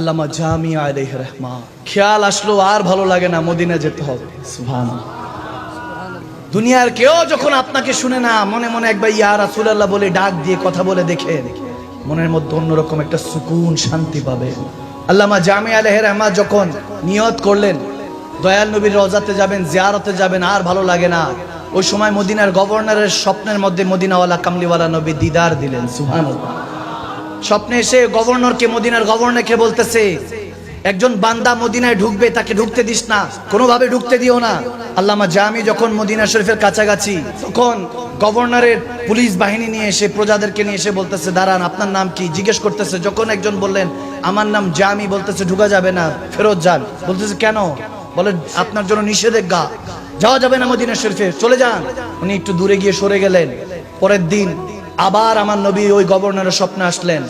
আল্লামা জামি আলাইহির রহমা। খেয়াল আসলো আর ভালো লাগে না, মদিনা যেতে হবে। সুবহানাল্লাহ। দুনিয়ার কেউ যখন আপনাকে শুনে না, মনে মনে একবার ইয়া রাসূলুল্লাহ বলে ডাক দিয়ে কথা বলে দেখেন, মনের মধ্যে অন্যরকম একটা সুকুন, শান্তি পাবে। আল্লামা জামি আলাইহির রহমা যখন নিয়ত করলেন দয়াল নবীর রওজাতে যাবেন, জিয়ারতে যাবেন, আর ভালো লাগে না, ওই সময় মদিনার গভর্নরের স্বপ্নের মধ্যে মদিনাওয়ালা কামলিওয়ালা নবী দিদার দিলেন। সুবহানাল্লাহ। স্বপ্নে এসে গভর্নরকে, মদিনার গভর্নরকে বলতেছে, একজন বান্দা মদিনায় ঢুকবে, তাকে ঢুকতে দিস না, কোনোভাবে ঢুকতে দিও না। আল্লামা জামি যখন মদিনা শরীফের কাছাকাছি, তখন গভর্নরের পুলিশ বাহিনী নিয়ে এসে, প্রজাদেরকে নিয়ে এসে বলতেছে, দাঁড়ান, আপনার নাম কি জিজ্ঞেস করতেছে। যখন একজন বললেন আমার নাম জামি, বলতেছে ঢুকা যাবে না, ফেরত যান। বলতেছে কেন? বলে আপনার জন্য নিষেধাজ্ঞা, যাওয়া যাবে না মদিনা শরীফে, চলে যান। উনি একটু দূরে গিয়ে সরে গেলেন। পরের দিন আবার আমার নবী ওই গভর্নরের স্বপ্নে আসলেন,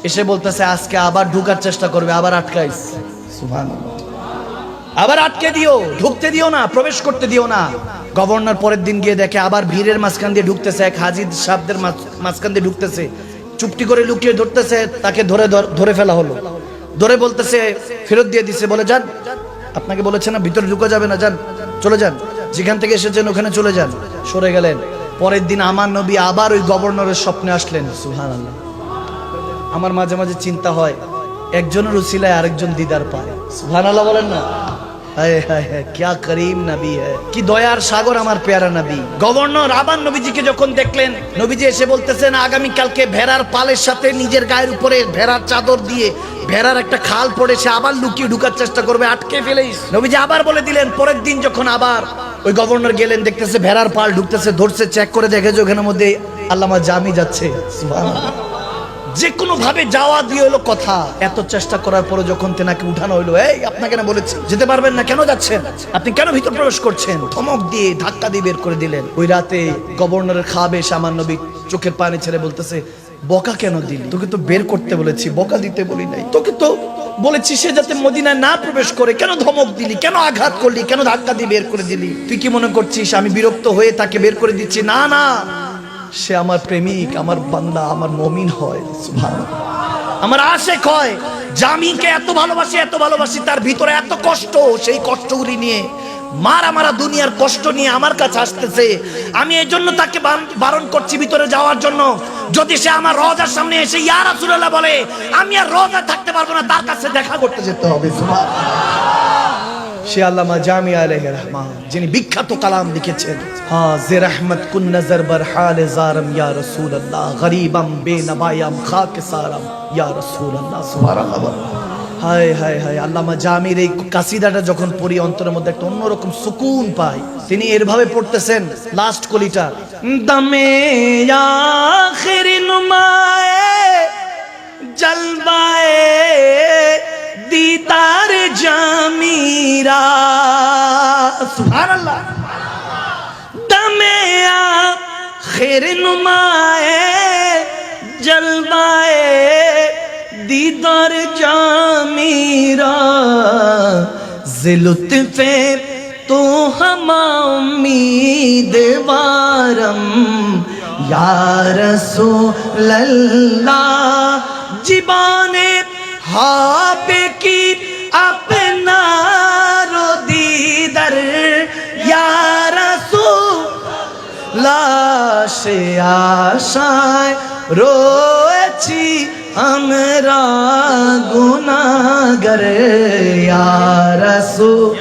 এসে বলতেছে আজকে আবার ঢুকার চেষ্টা করবে, আবার আটকাইস। সুবহানাল্লাহ। আবার আটকে দিও, ঢুকতে দিও না, প্রবেশ করতে দিও না। গভর্নর পরের দিন গিয়ে দেখে আবার ভিড়ের মাঝখান দিয়ে ঢুকতেছে, এক হাজি সাহেবদের মাঝখান দিয়ে ঢুকতেছে, চুপটি করে লুকিয়ে ধরতেছে, তাকে ধরে ফেলা হলো। ধরে বলতেছে, ফেরত দিয়ে দিছে, বলে যান, আপনাকে বলেছে না ভিতরে ঢুকা যাবে না, যান, চলে যান, যেখান থেকে এসেছেন ওখানে চলে যান। সরে গেলেন। পরের দিন আমার নবী আবার ওই গভর্নরের স্বপ্নে আসলেন। সুবহানাল্লাহ। আমার মাঝে মাঝে চিন্তা হয়, একজনের উসিলায় আরেকজন দিদার পায়। সুবহানাল্লাহ বলেন না? হায় হায় হায়, কিয়া করিম নবী হ্যায়, কি দয়ার সাগর আমার পেয়ারা নবী। গভর্নর আবার নবীজিকে যখন দেখলেন, নবীজি এসে বলতেছেন আগামী কালকে ভেড়ার পালের সাথে নিজের গায়ের উপরে ভেড়ার চাদর দিয়ে ভেড়ার একটা খাল পড়েছে, আবার লুকিয়ে ঢুকার চেষ্টা করবে, আটকে ফেলেইস। নবীজি আবার বলে দিলেন। পরের দিন যখন আবার ওই গভর্নর গেলেন, দেখতেছে ভেড়ার পাল ঢুকতেছে, ধরছে, চেক করে দেখেছে ওখানের মধ্যে আল্লামা জামি যাচ্ছে। সুবহানাল্লাহ। যে কোনো ভাবে যাওয়া দিয়ে হলো কথা। এত চেষ্টা করার পরে যখন তেনাকে উঠানো হইলো, এই আপনাকে না বলেছি যেতে পারবেন না, কেন যাচ্ছেন, আপনি কেন ভিতর প্রবেশ করছেন, ধমক দিয়ে ধাক্কা দিয়ে বের করে দিলেন। ওই রাতে গভর্নরের খাবে এসে আমার নবী চোখের পানি ছেড়ে বলতেছে, বকা কেন দিলি? তোকে তো বের করতে বলেছি, বকা দিতে বলি নাই। তোকে তো বলেছি সে যাতে মদিনায় না প্রবেশ করে, কেন ধমক দিলি, কেন আঘাত করলি, কেন ধাক্কা দিয়ে বের করে দিলি? তুই কি মনে করছিস আমি বিরক্ত হয়ে তাকে বের করে দিচ্ছি? না না, সে আমার প্রেমিক, আমার বান্দা, আমার মুমিন হয়। সুবহানাল্লাহ। আমার আশিক হয়। জামিকে এত ভালোবাসি, তার ভিতরে এত কষ্ট, সেই কষ্টগুলি নিয়ে মারা দুনিয়ার কষ্ট নিয়ে আমার কাছে আসতেছে। আমি এই জন্য তাকে বারণ করছি ভিতরে যাওয়ার জন্য। যদি সে আমার রওজার সামনে এসে ইয়া রাসূলুল্লাহ বলে, আমি আর রওজায় থাকতে পারবো না, তার কাছে দেখা করতে যেতে হবে। সে আল্লামা জামি আলাইহির রহমা, যিনি বিখ্যাত কালাম লিখেছেন, হাজে রহমত কুন নজর বার হাল জারম ইয়া রাসূলুল্লাহ, গরিবাম বেনবায়াম খাক সারাম ইয়া রাসূলুল্লাহ। সুবহানাল্লাহ। হায় হায় হায়, আল্লামা জামির এই কাসিদাটা যখন পড়ি অন্তরের মধ্যে একটা অন্যরকম সুকুন পাই। তিনি এরভাবে পড়তেছেন লাস্ট কলিটা, দমে আখির নুমায়ে জলবায়ে दीदार जामीरा। सुभानअल्लाह। दमे आखिर नुमाए जलवाए दीदार जामीरा, ज़िलुत्फ़े तो हमा उम्मीदवारम या रसूलल्लाह, जीबाने हाबे की अपना रो दीदर या রাসূলুল্লাহ, সে আশায় রয়েছি আমরা গুনাহগার ইয়া রাসূল।